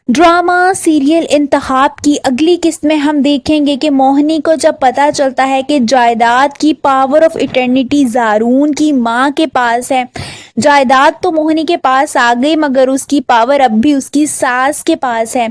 Drama serial इंतखाब की अगली किस्त में हम देखेंगे कि मोहिनी को जब पता चलता है कि जायदाद की पावर ऑफ इटर्निटी ज़ारून की माँ के पास है। जायदाद तो मोहिनी के पास आ गई मगर उसकी पावर अब भी उसकी सास के पास है।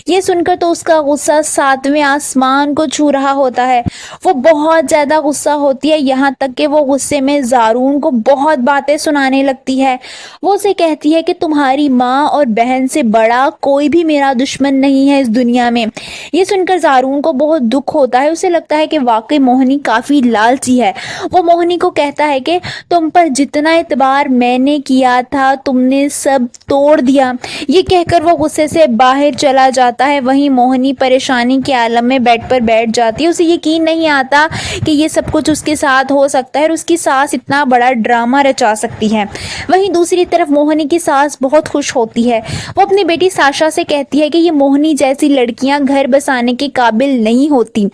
ये सुनकर तो उसका गुस्सा सातवें आसमान को छू रहा होता है। वो बहुत ज़्यादा गुस्सा होती है, यहाँ तक कि वो गुस्से में ज़ारून को बहुत बातें सुनाने लगती है। वो उसे कहती है कि तुम्हारी माँ और बहन से बड़ा कोई भी मेरा दुश्मन नहीं है इस दुनिया में। ये सुनकर ज़ारून को बहुत दुख होता है। उसे लगता है कि वाकई मोहिनी काफ़ी लालची है। वो मोहिनी को कहता है कि तुम पर जितना एतबार मैंने किया था तुमने सब तोड़ दिया। ये कहकर वो गुस्से से बाहर चला जाता है। वहीं मोहिनी परेशानी के आलम में बेड पर बैठ जाती है। उसे यकीन नहीं आता कि ये सब कुछ उसके साथ हो सकता है और उसकी सास इतना बड़ा ड्रामा रचा सकती है। वहीं दूसरी तरफ मोहिनी की सास बहुत खुश होती है। वो अपनी बेटी साशा से कहती है कि ये मोहिनी जैसी लड़कियां घर बसाने के काबिल नहीं होती।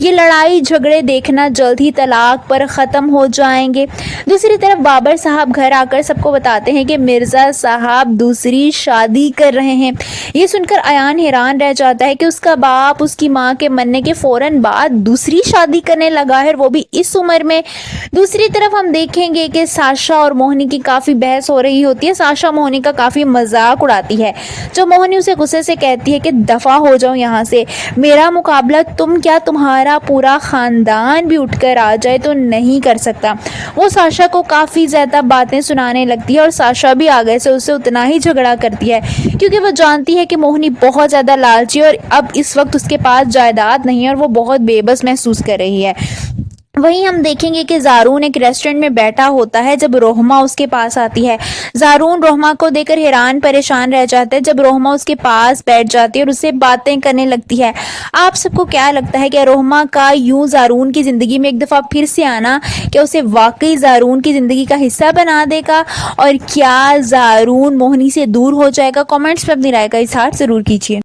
ये लड़ाई झगड़े देखना जल्द ही तलाक पर ख़त्म हो जाएंगे। दूसरी तरफ बाबर साहब घर आकर सबको बताते हैं कि मिर्ज़ा साहब दूसरी शादी कर रहे हैं। ये सुनकर अयान हैरान रह जाता है कि उसका बाप उसकी माँ के मरने के फ़ौरन बाद दूसरी शादी करने लगा है, वो भी इस उम्र में। दूसरी तरफ हम देखेंगे कि साशा और मोहिनी की काफ़ी बहस हो रही होती है। साशा मोहिनी का काफ़ी मजाक उड़ाती है। जो मोहिनी उसे गुस्से से कहती है कि दफ़ा हो जाओ यहाँ से, मेरा मुकाबला तुम क्या तुम्हारा पूरा ख़ानदान भी उठकर आ जाए तो नहीं कर सकता। वो साशा को काफ़ी ज़्यादा बातें सुनाने लगती है और साशा भी आगे से उससे उतना ही झगड़ा करती है क्योंकि वो जानती है कि मोहिनी बहुत ज़्यादा लालची और अब इस वक्त उसके पास जायदाद नहीं है और वो बहुत बेबस महसूस कर रही है। वहीं हम देखेंगे कि ज़ारून एक रेस्टोरेंट में बैठा होता है जब रोहमा उसके पास आती है। ज़ारून रोहमा को देखकर हैरान परेशान रह जाता है जब रोहमा उसके पास बैठ जाती है और उससे बातें करने लगती है। आप सबको क्या लगता है कि रोहमा का यूं ज़ारून की ज़िंदगी में एक दफ़ा फिर से आना क्या उसे वाकई ज़ारून की ज़िंदगी का हिस्सा बना देगा और क्या ज़ारून मोहिनी से दूर हो जाएगा? कॉमेंट्स में अपनी राय का इजहार ज़रूर कीजिए।